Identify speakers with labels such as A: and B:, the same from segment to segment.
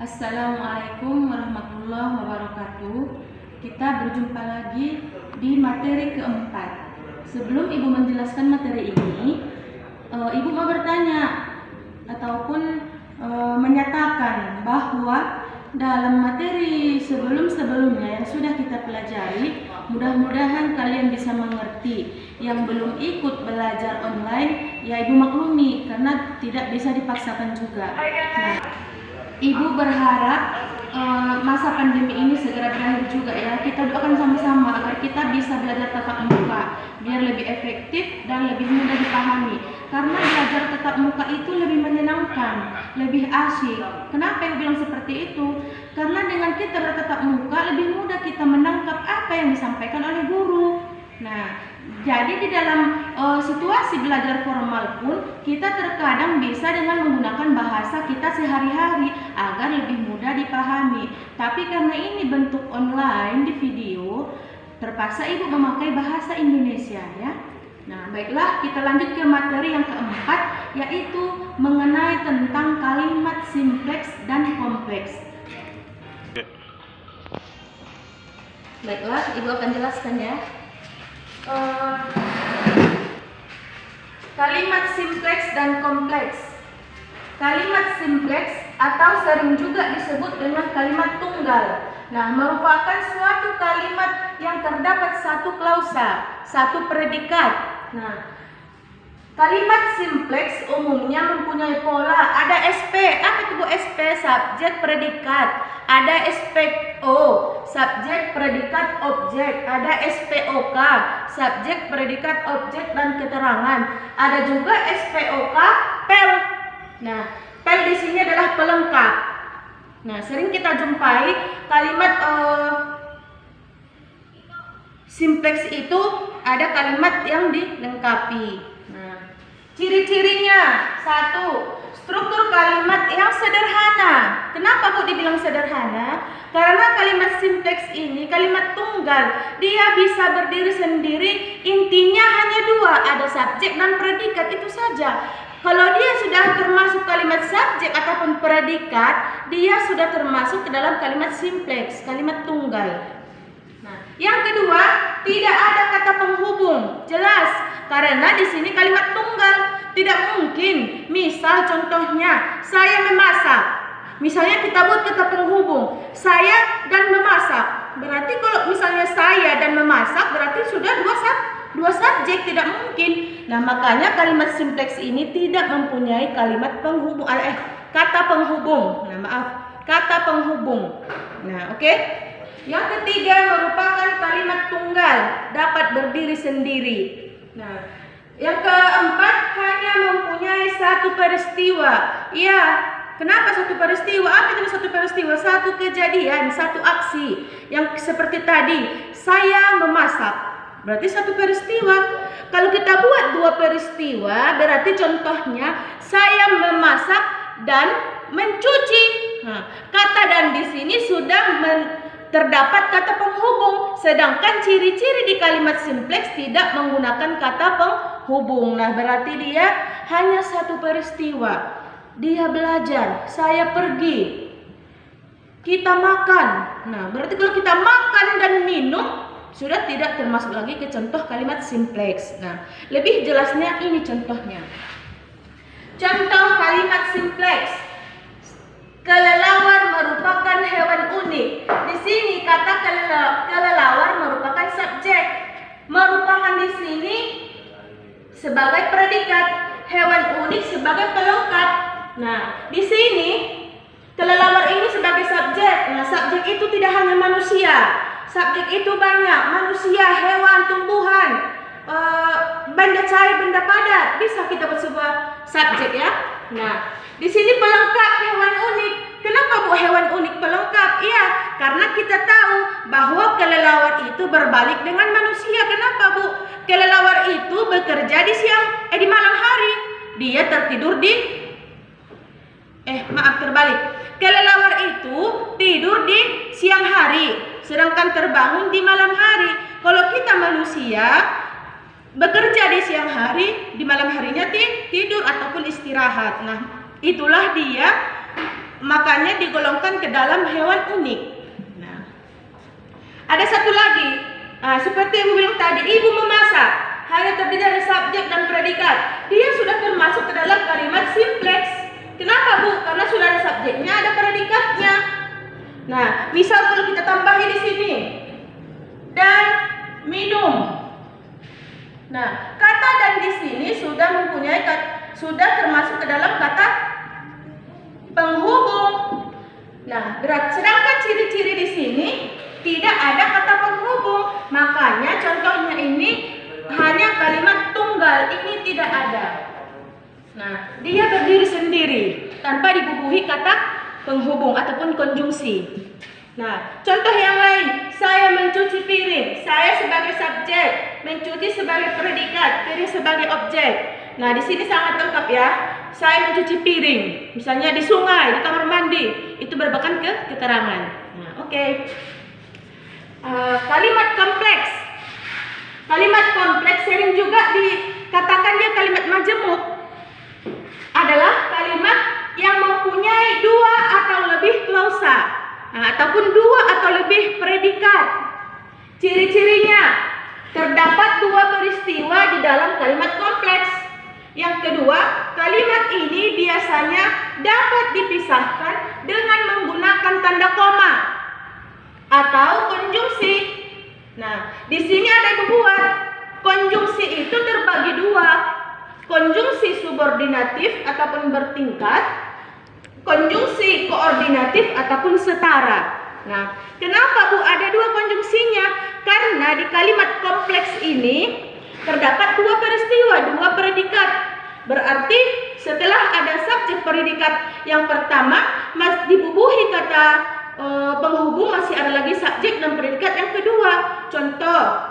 A: Assalamualaikum warahmatullahi wabarakatuh. Kita berjumpa lagi di materi keempat. Sebelum Ibu menjelaskan materi ini, Ibu mau bertanya ataupun menyatakan bahwa dalam materi sebelum-sebelumnya yang sudah kita pelajari, mudah-mudahan kalian bisa mengerti. Yang belum ikut belajar online, ya Ibu maklumi karena tidak bisa dipaksakan juga. Nah, Ibu berharap masa pandemi ini segera berakhir juga ya. Kita doakan sama-sama agar kita bisa belajar tatap muka biar lebih efektif dan lebih mudah dipahami. Karena belajar tatap muka itu lebih menyenangkan, lebih asyik. Kenapa Ibu bilang seperti itu? Karena dengan kita bertatap muka lebih mudah kita menangkap apa yang disampaikan oleh guru. Nah, jadi di dalam situasi belajar formal pun kita terkadang bisa dengan menggunakan bahasa kita sehari-hari agar lebih mudah dipahami. Tapi karena ini bentuk online di video, terpaksa Ibu memakai bahasa Indonesia ya. Nah, baiklah kita lanjut ke materi yang keempat, yaitu mengenai tentang kalimat simpleks dan kompleks. Baiklah, Ibu akan jelaskan ya. Kalimat simpleks dan kompleks. Kalimat simpleks atau sering juga disebut dengan kalimat tunggal. Nah, merupakan suatu kalimat yang terdapat satu klausa, satu predikat. Nah, kalimat simpleks umumnya mempunyai pola. Ada SP, apa itu Bu SP? Subjek predikat. Ada SPO, subjek predikat objek. Ada SPOK, subjek predikat objek dan keterangan. Ada juga SPOK pel. Nah, pel di sini adalah pelengkap. Nah, sering kita jumpai kalimat simpleks itu ada kalimat yang dilengkapi. Nah, ciri-cirinya: satu, struktur kalimat yang sederhana. Kenapa Bu dibilang sederhana? Karena kalimat simpleks ini kalimat tunggal. Dia bisa berdiri sendiri, intinya hanya dua, ada subjek dan predikat, itu saja. Kalau dia sudah termasuk kalimat subjek ataupun predikat, dia sudah termasuk ke dalam kalimat simpleks, kalimat tunggal. Nah, yang kedua, tidak ada kata penghubung. Jelas, karena di sini kalimat tunggal. Tidak mungkin. Misal contohnya, saya memasak. Misalnya kita buat kata penghubung, saya dan memasak. Berarti kalau misalnya saya dan memasak, berarti sudah dua subjek, tidak mungkin. Nah, makanya kalimat simpleks ini tidak mempunyai kalimat penghubung, kata penghubung. Nah, maaf, kata penghubung. Nah, oke. Yang ketiga merupakan kalimat tunggal, dapat berdiri sendiri. Nah, yang keempat hanya mempunyai satu peristiwa. Iya, kenapa satu peristiwa? Apa itu satu peristiwa? Satu kejadian, satu aksi. Yang seperti tadi, saya memasak. Berarti satu peristiwa. Kalau kita buat dua peristiwa, berarti contohnya saya memasak dan mencuci. Nah, kata dan di sini sudah terdapat kata penghubung, sedangkan ciri-ciri di kalimat simpleks tidak menggunakan kata penghubung. Nah, berarti dia hanya satu peristiwa. Dia belajar, saya pergi, kita makan. Nah, berarti kalau kita makan dan minum sudah tidak termasuk lagi ke contoh kalimat simpleks. Nah, lebih jelasnya ini contohnya. Contoh kalimat simpleks. Kelelawar merupakan hewan unik. Di sini kata kelelawar merupakan subjek. Merupakan di sini sebagai predikat, hewan unik sebagai pelengkap. Nah, di sini kelelawar ini sebagai subjek. Nah, subjek itu tidak hanya manusia. Subjek itu banyak, manusia, hewan, tumbuhan, benda cair, benda padat. Bisa kita buat sebuah subjek ya. Nah, di sini pelengkap, hewan unik. Kenapa Bu hewan unik pelengkap? Iya, karena kita tahu bahwa kelelawar itu berbalik dengan manusia. Kenapa Bu? Kelelawar itu bekerja di malam hari. Dia tertidur terbalik. Kelelawar itu tidur di siang hari, sedangkan terbangun di malam hari. Kalau kita manusia bekerja di siang hari, di malam harinya tidur ataupun istirahat. Nah, itulah dia makanya digolongkan ke dalam hewan unik. Nah, ada satu lagi, seperti yang bilang tadi, ibu memasak hanya terdiri dari subjek dan predikat. Dia sudah termasuk ke dalam kalimat simplex. Kenapa, Bu? Karena sudah ada subjeknya, ada predikatnya. Nah, misal kalau kita tambahin di sini, dan minum. Nah, kata dan di sini sudah mempunyai sudah termasuk ke dalam kata penghubung. Nah, sedangkan ciri-ciri di sini tidak ada kata penghubung. Makanya contohnya ini hanya kalimat tunggal, ini tidak ada. Nah, dia berdiri sendiri tanpa dibubuhi kata penghubung ataupun konjungsi. Nah, contoh yang lain, saya mencuci piring, saya sebagai subjek, mencuci sebagai predikat, piring sebagai objek. Nah, di sini sangat lengkap ya. Saya mencuci piring, misalnya di sungai, di kamar mandi, itu merupakan keterangan. Nah, oke. Kalimat kompleks. Kalimat kompleks sering juga dikatakan dia kalimat majemuk. Adalah kalimat yang mempunyai dua atau lebih klausa, ataupun dua atau lebih predikat. Ciri-cirinya, terdapat dua peristiwa di dalam kalimat kompleks. Yang kedua, kalimat ini biasanya dapat dipisahkan dengan menggunakan tanda koma atau konjungsi. Nah, di sini ada yang membuat konjungsi itu terbagi dua. Konjungsi subordinatif ataupun bertingkat, konjungsi koordinatif ataupun setara. Nah, kenapa, Bu, ada dua konjungsinya? Karena di kalimat kompleks ini terdapat dua peristiwa, dua predikat. Berarti setelah ada subjek predikat yang pertama, dibubuhi kata penghubung, masih ada lagi subjek dan predikat yang kedua. Contoh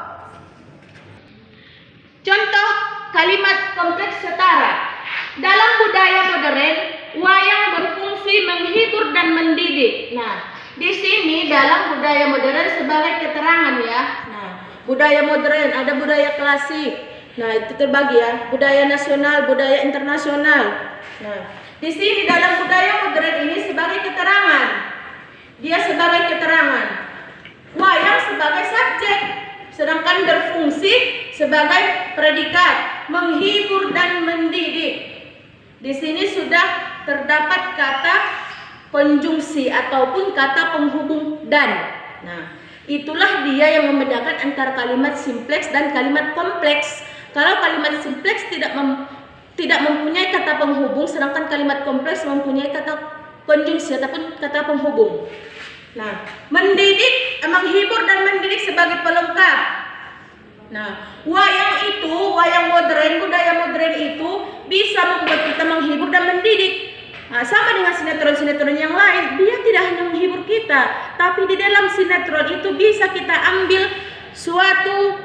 A: kalimat kompleks setara. Dalam budaya modern, wayang berfungsi menghibur dan mendidik. Nah, di sini dalam budaya modern sebagai keterangan ya. Nah, budaya modern, ada budaya klasik. Nah, itu terbagi ya, budaya nasional, budaya internasional. Nah, di sini dalam budaya modern ini sebagai keterangan. Dia sebagai keterangan. Wayang sebagai subjek, sedangkan berfungsi sebagai predikat, menghibur dan mendidik. Di sini sudah terdapat kata konjungsi ataupun kata penghubung dan. Nah, itulah dia yang membedakan antara kalimat simpleks dan kalimat kompleks. Kalau kalimat simpleks tidak mempunyai kata penghubung, sedangkan kalimat kompleks mempunyai kata konjungsi ataupun kata penghubung. Nah, mendidik, menghibur dan mendidik sebagai pelengkap. Nah, wayang modern, budaya modern itu bisa membuat kita menghibur dan mendidik. Nah, sama dengan sinetron-sinetron yang lain, dia tidak hanya menghibur kita, tapi di dalam sinetron itu bisa kita ambil sesuatu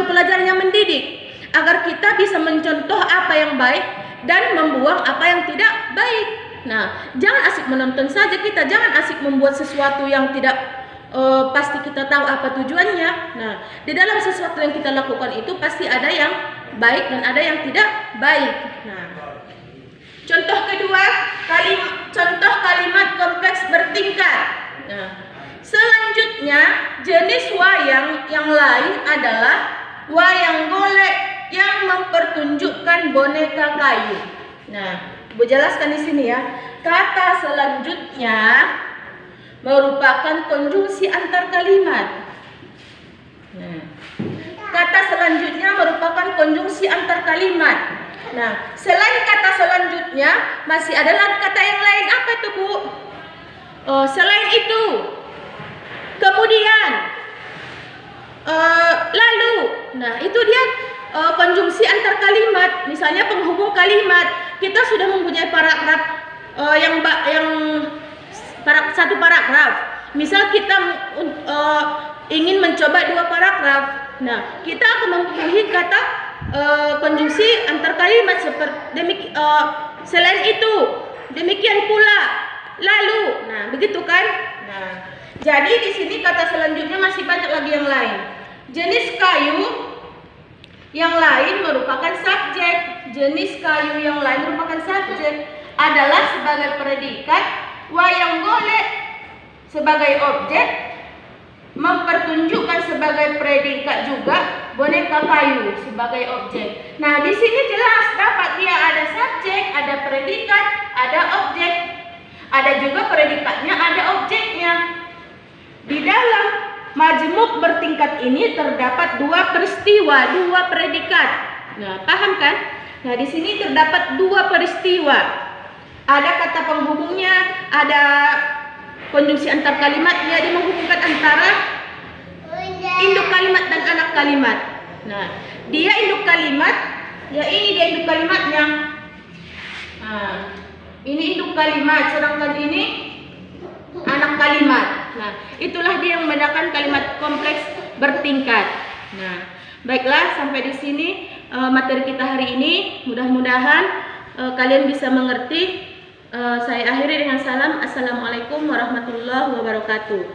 A: pelajaran yang mendidik, agar kita bisa mencontoh apa yang baik dan membuang apa yang tidak baik. Nah, jangan asik menonton saja kita, jangan asik membuat sesuatu yang tidak pasti kita tahu apa tujuannya. Nah, di dalam sesuatu yang kita lakukan itu pasti ada yang baik dan ada yang tidak baik. Nah, contoh kedua, contoh kalimat kompleks bertingkat. Nah, selanjutnya jenis wayang yang lain adalah wayang golek yang mempertunjukkan boneka kayu. Nah, Ibu jelaskan di sini ya. Kata selanjutnya merupakan konjungsi antar kalimat. Nah, kata selanjutnya merupakan konjungsi antar kalimat. Nah, selain kata selanjutnya masih ada kata yang lain. Apa itu, Bu? Selain itu, kemudian, lalu. Nah, itu dia konjungsi antar kalimat. Misalnya penghubung kalimat. Kita sudah mempunyai paragraf satu paragraf. Misal kita ingin mencoba dua paragraf. Nah, kita akan mempunyai kata konjungsi antar kalimat seperti selain itu, demikian pula, lalu. Nah, begitu kan? Nah, jadi di sini kata selanjutnya masih banyak lagi yang lain. Jenis kayu yang lain merupakan subjek. Jenis kayu yang lain merupakan subjek. adalah sebagai predikat, wayang golek sebagai objek, mempertunjukkan sebagai predikat juga boneka kayu sebagai objek. Nah, di sini jelas dapat dia ada subjek, ada predikat, ada objek. Ada juga predikatnya, ada objeknya. Di dalam majemuk bertingkat ini terdapat dua peristiwa, dua predikat. Nah, paham kan? Nah, di sini terdapat dua peristiwa. Ada kata penghubungnya, ada konjungsi antar kalimatnya, dia menghubungkan antara induk kalimat dan anak kalimat. Nah, dia induk kalimat, ya ini dia induk kalimatnya. Nah, ini induk kalimat, sedangkan ini anak kalimat. Nah, itulah dia yang membedakan kalimat kompleks bertingkat. Nah, baiklah, sampai di sini materi kita hari ini. Mudah-mudahan kalian bisa mengerti. Saya akhiri dengan salam. Assalamualaikum warahmatullahi wabarakatuh.